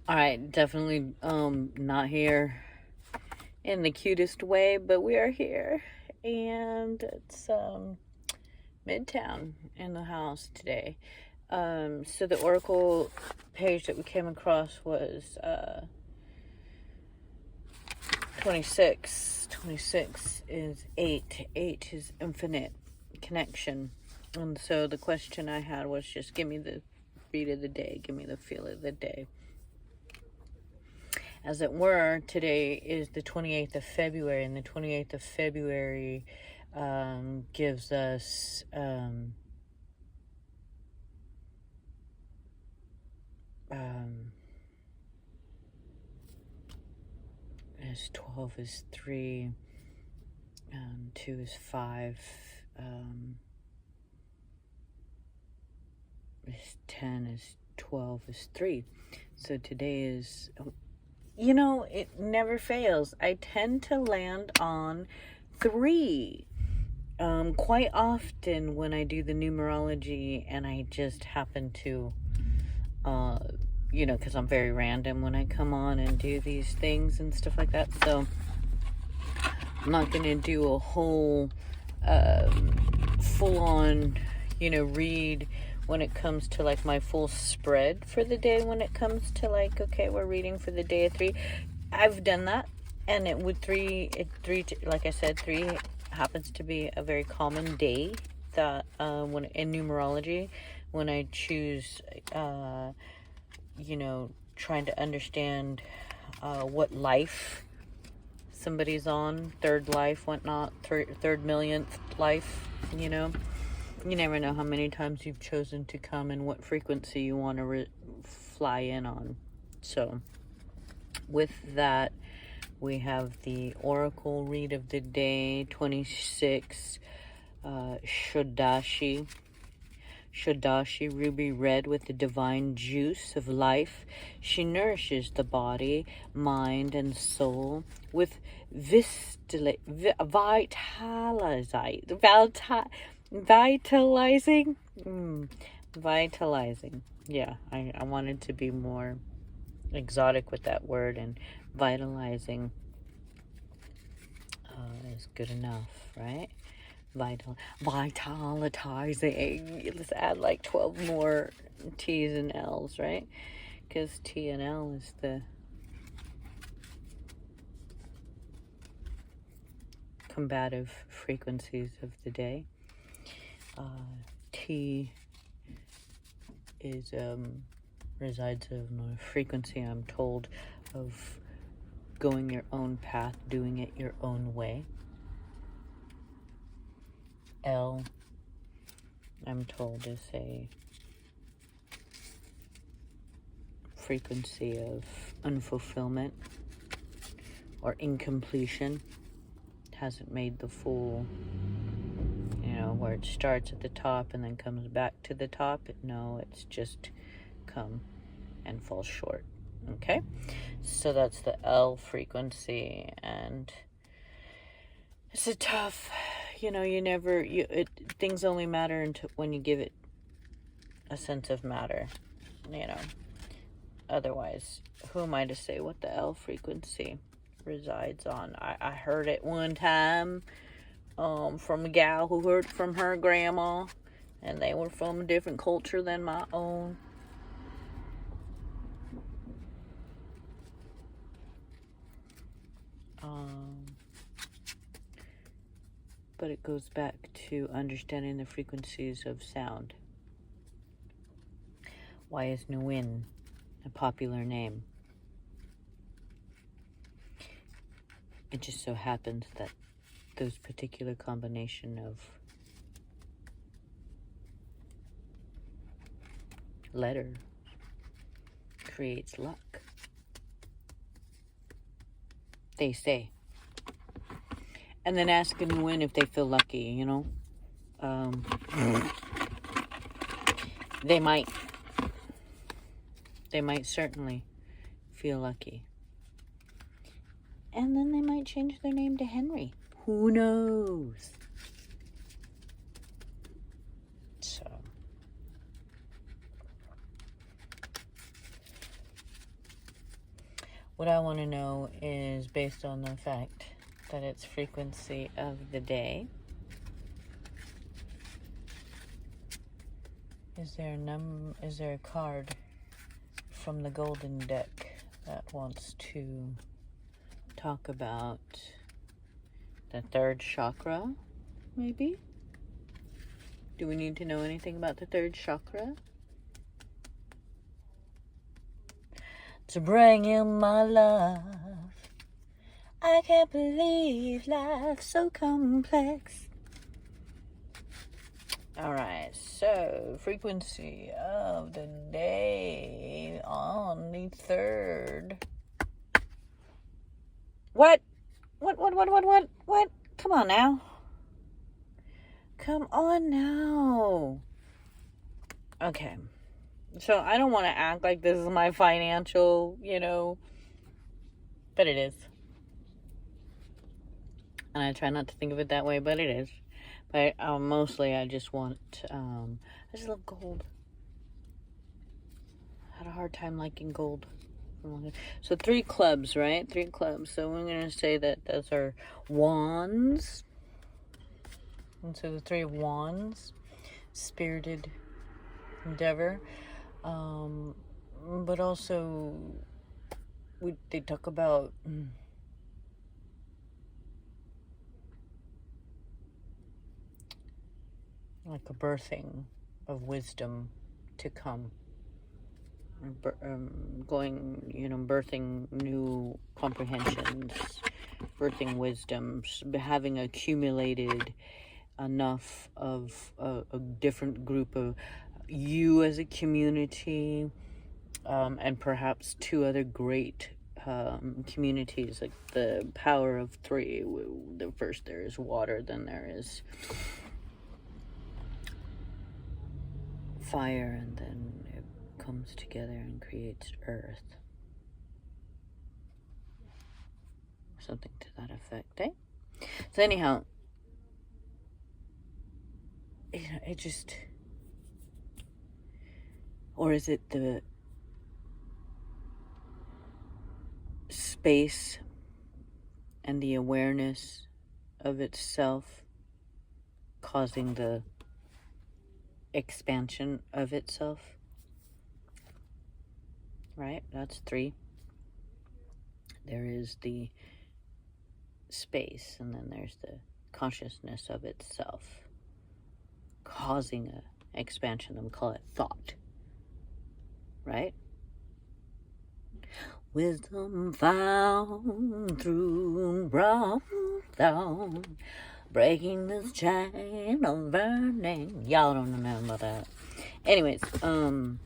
Alright, definitely not here in the cutest way, but we are here. And it's Midtown in the house today. So the Oracle page that we came across was 26. 26 is 8. 8 is infinite connection. And so the question I had was just give me the read of the day, give me the feel of the day. As it were, today is the 28th of February, and the 28th of February gives us as 12 is 3, 2 is 5, is 10 is 12 is 3. So today is, it never fails. I tend to land on 3 quite often when I do the numerology, and I just happen to, because I'm very random when I come on and do these things and stuff like that. So I'm not going to do a whole full-on, read when it comes to like my full spread for the day. When it comes to like, okay, we're reading for the day of 3. I've done that, and it would 3, like I said, 3 happens to be a very common day that when in numerology, when I choose, trying to understand what life somebody's on, third life, whatnot, third millionth life, You never know how many times you've chosen to come and what frequency you want to fly in on. So, with that, we have the Oracle read of the day, 26, shodashi. Shodashi, ruby red with the divine juice of life. She nourishes the body, mind, and soul with vitalizing. Yeah, I wanted to be more exotic with that word, and vitalizing is good enough, right? Vitalizing. Let's add like 12 more T's and L's, right? Because T and L is the combative frequencies of the day. T is resides in a frequency, I'm told, of going your own path, doing it your own way. L, I'm told, is a frequency of unfulfillment or incompletion. Hasn't made the full, where it starts at the top and then comes back to the top. No, it's just come and falls short. Okay, so that's the L frequency, and it's a tough, things only matter until when you give it a sense of matter, Otherwise, who am I to say what the L frequency resides on? I heard it one time from a gal who heard from her grandma, and they were from a different culture than my own. But it goes back to understanding the frequencies of sound. Why is Nguyen a popular name? It just so happens that those particular combination of letter creates luck, they say. And then ask Nguyen if they feel lucky, They might certainly feel lucky. And then they might change their name to Henry. Who knows? So, What I want to know is based on the fact that it's frequency of the day. Is there a card from the golden deck that wants to talk about the third chakra, maybe? Do we need to know anything about the third chakra? To bring in my love, I can't believe life's so complex. Alright, so frequency of the day on the third. What? Come on now. Come on now. Okay. So I don't want to act like this is my financial, but it is. And I try not to think of it that way, but it is. But mostly I just want, I just love gold. I had a hard time liking gold. So 3 clubs, right? 3 clubs. So we're going to say that those are wands. And so the 3 wands, spirited endeavor. But also, they talk about like a birthing of wisdom to come. Birthing new comprehensions, birthing wisdoms, having accumulated enough of a different group of you as a community, and perhaps 2 other great communities, like the power of 3. The first, there is water, then there is fire, and then it comes together and creates earth. Something to that effect, eh? So anyhow, it just, or is it the space and the awareness of itself causing the expansion of itself? Right? That's 3. There is the space, and then there's the consciousness of itself causing an expansion. We call it thought. Right? Wisdom found through brown thorn, breaking this chain of burning. Y'all don't know about that. Anyways, so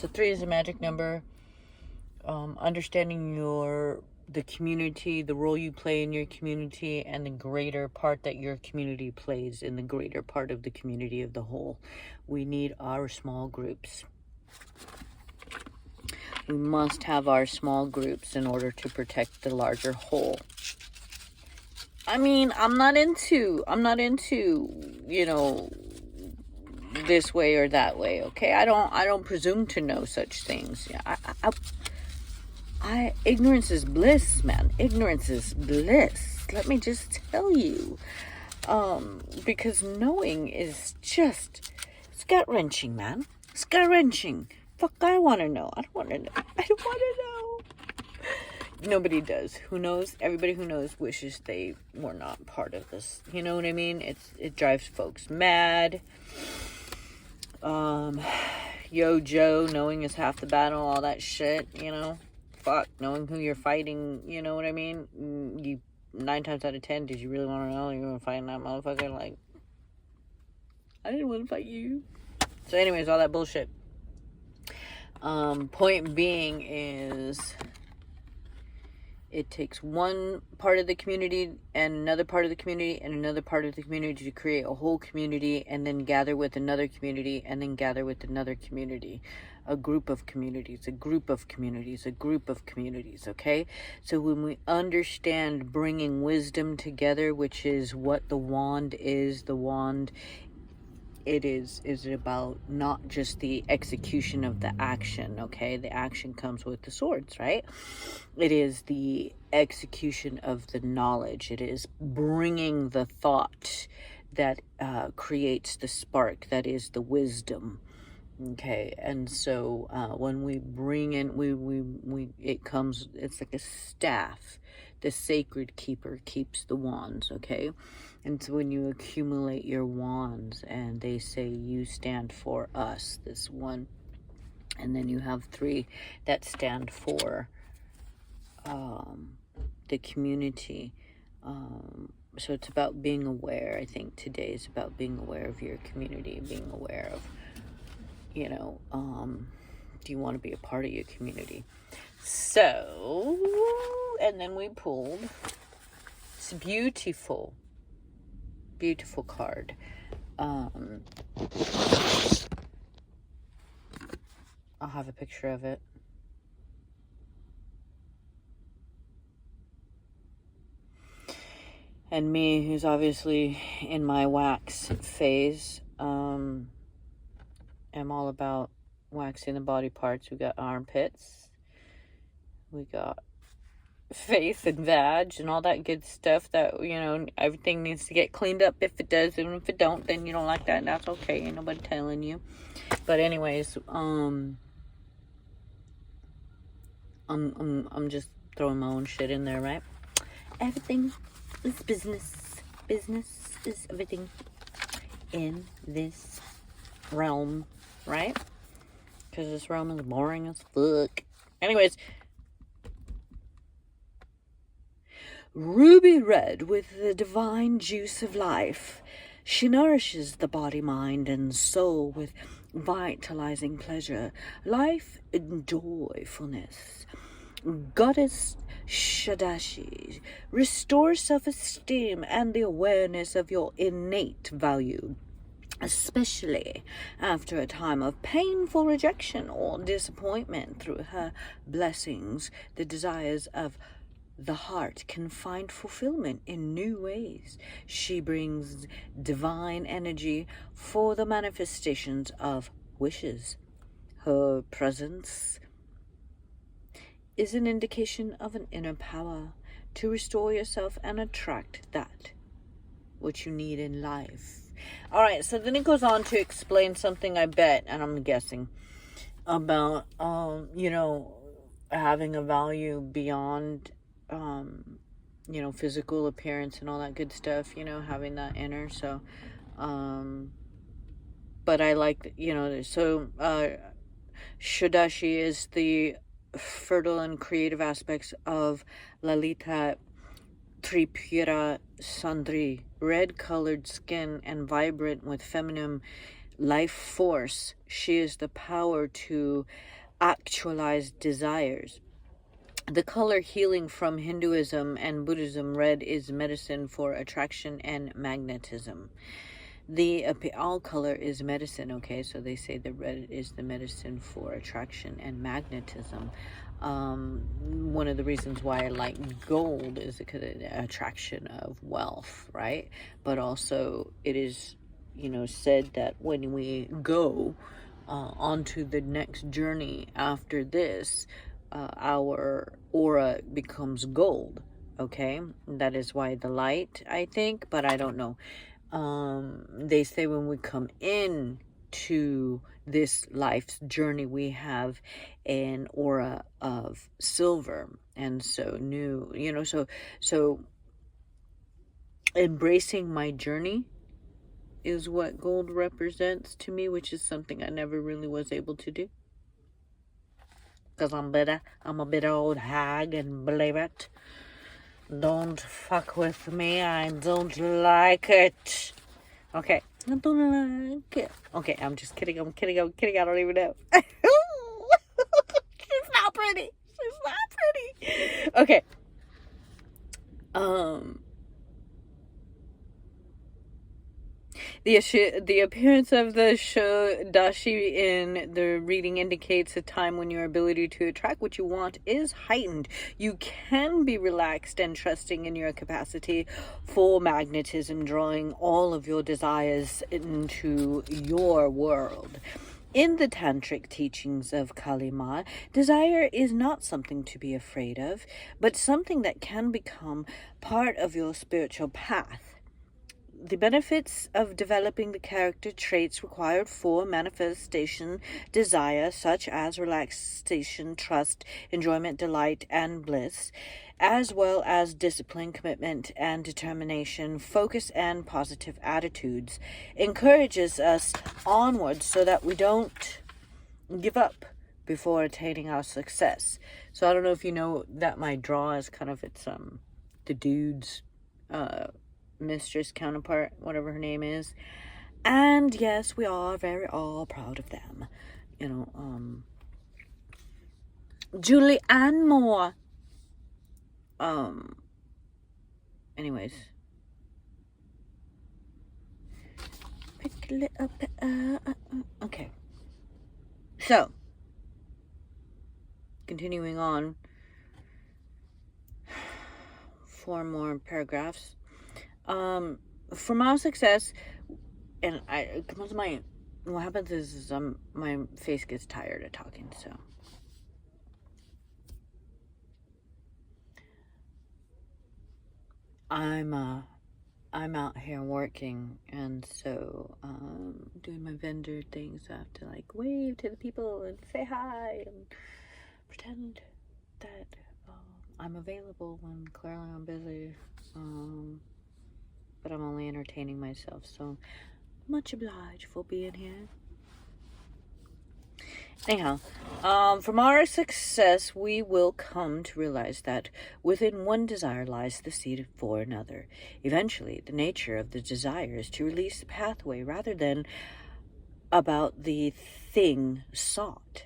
3 is a magic number. Understanding the community, the role you play in your community, and the greater part that your community plays in the greater part of the community of the whole. We need our small groups. We must have our small groups in order to protect the larger whole. I mean, I'm not into, this way or that way, okay? I don't presume to know such things. Ignorance is bliss, man. Ignorance is bliss. Let me just tell you. Because knowing is just, it's gut-wrenching, man. It's gut-wrenching. Fuck, I want to know. I don't want to know. Nobody does. Who knows? Everybody who knows wishes they were not part of this. You know what I mean? It drives folks mad. Yo, Joe, knowing is half the battle, all that shit, Fuck, knowing who you're fighting, you know what I mean? 9 times out of 10, did you really want to know you're going to fight that motherfucker? Like, I didn't want to fight you. So anyways, all that bullshit. Point being is, it takes one part of the community and another part of the community and another part of the community to create a whole community, and then gather with another community, and then gather with another community. A group of communities, a group of communities, a group of communities, okay? So when we understand bringing wisdom together, which is what the wand is, the wand it is about not just the execution of the action, okay? The action comes with the swords, right? It is the execution of the knowledge. It is bringing the thought that creates the spark, that is the wisdom. Okay, and so when we bring in, it comes, it's like a staff. The sacred keeper keeps the wands, okay? And so when you accumulate your wands and they say you stand for us, this one, and then you have 3 that stand for the community. So it's about being aware. I think today is about being aware of your community, being aware of, you know, do you want to be a part of your community? So, and then we pulled, it's beautiful, beautiful card. I'll have a picture of it. And me, who's obviously in my wax phase, am all about waxing the body parts. We got armpits, we got face and vag and all that good stuff that, you know, everything needs to get cleaned up if it does, and if it don't, then you don't like that, and that's okay, ain't nobody telling you. But anyways, I'm just throwing my own shit in there, right? Everything is business. Business is everything in this realm, right? Because this realm is boring as fuck. Anyways, ruby red with the divine juice of life. She nourishes the body, mind, and soul with vitalizing pleasure, life and joyfulness. Goddess Shodashi, restore self-esteem and the awareness of your innate value, especially after a time of painful rejection or disappointment. Through her blessings, the desires of the heart can find fulfillment in new ways. She brings divine energy for the manifestations of wishes. Her presence is an indication of an inner power to restore yourself and attract that which you need in life. All right, so then it goes on to explain something, I bet, and I'm guessing, about, you know, having a value beyond, you know, physical appearance and all that good stuff, you know, having that inner. So, but I like, you know, so, shodashi is the fertile and creative aspects of Lalita Tripura Sandri, red-colored skin and vibrant with feminine life force. She is the power to actualize desires. The color healing from Hinduism and Buddhism, red is medicine for attraction and magnetism. The all color is medicine, okay? So they say the red is the medicine for attraction and magnetism. One of the reasons why I like gold is because of the attraction of wealth, right? But also it is, you know, said that when we go onto the next journey after this, our aura becomes gold, okay? That is why the light, I think, but I don't know. They say when we come in to this life's journey, we have an aura of silver, and so new, you know, so embracing my journey is what gold represents to me, which is something I never really was able to do, because I'm a bitter old hag, and believe it, don't fuck with me. I don't like it. Okay. I don't like it. Okay, I'm just kidding. I'm kidding. I don't even know. She's not pretty. She's not pretty. Okay. The appearance of the shodashi in the reading indicates a time when your ability to attract what you want is heightened. You can be relaxed and trusting in your capacity for magnetism, drawing all of your desires into your world. In the tantric teachings of Kali Ma, desire is not something to be afraid of, but something that can become part of your spiritual path. The benefits of developing the character traits required for manifestation desire, such as relaxation, trust, enjoyment, delight, and bliss, as well as discipline, commitment, and determination, focus, and positive attitudes, encourages us onwards so that we don't give up before attaining our success. So I don't know if you know that my draw is kind of, it's the dude's mistress counterpart, whatever her name is. And yes, we are very all proud of them. You know, Julie Ann Moore. Anyways. Okay. So, continuing on. 4 more paragraphs. For my success, and what happens is my face gets tired of talking, so. I'm out here working, and so, doing my vendor things, so I have to, like, wave to the people and say hi, and pretend that, I'm available when clearly I'm busy, but I'm only entertaining myself, so much obliged for being here. Anyhow, from our success, we will come to realize that within one desire lies the seed for another. Eventually, the nature of the desire is to release the pathway rather than about the thing sought.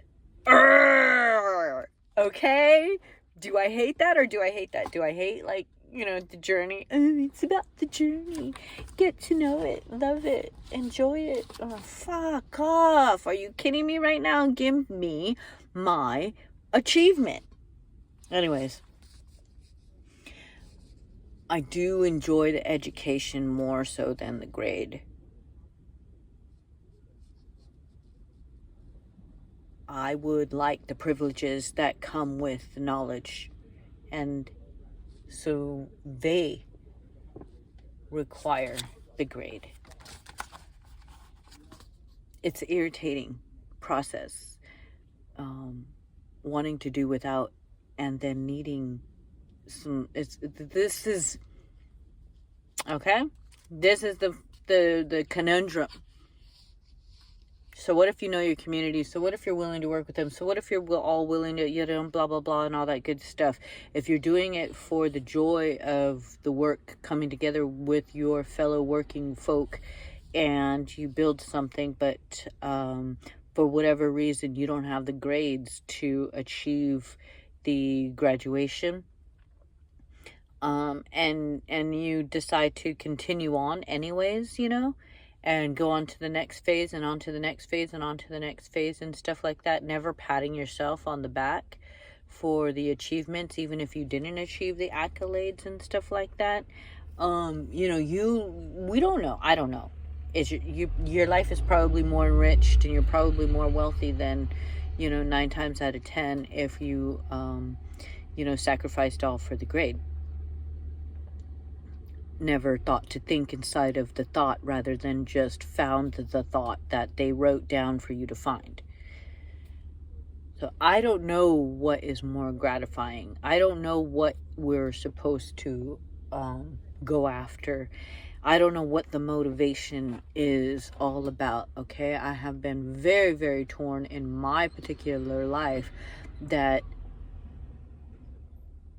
Okay? Do I hate that or do I hate that? Do I hate, like, you know, the journey? It's about the journey. Get to know it, love it, enjoy it. Oh, fuck off. Are you kidding me right now? Give me my achievement. Anyways, I do enjoy the education more so than the grade. I would like the privileges that come with the knowledge, and so they require the grade. It's an irritating process, wanting to do without and then needing some. This is the conundrum. So what if you know your community? So what if you're willing to work with them? So what if you're all willing to, you know, blah, blah, blah, and all that good stuff? If you're doing it for the joy of the work coming together with your fellow working folk, and you build something, but for whatever reason, you don't have the grades to achieve the graduation, and you decide to continue on anyways, you know, and go on to the next phase and on to the next phase and on to the next phase and stuff like that, never patting yourself on the back for the achievements, even if you didn't achieve the accolades and stuff like that. You know, we don't know. I don't know. Your life is probably more enriched and you're probably more wealthy than, you know, 9 times out of 10 if you, you know, sacrificed all for the grade. Never thought to think inside of the thought rather than just found the thought that they wrote down for you to find. So I don't know what is more gratifying. I don't know what we're supposed to go after. I don't know what the motivation is all about, okay? I have been very, very torn in my particular life that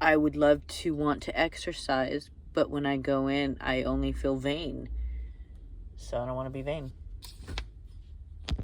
I would love to want to exercise, but when I go in, I only feel vain. So I don't want to be vain.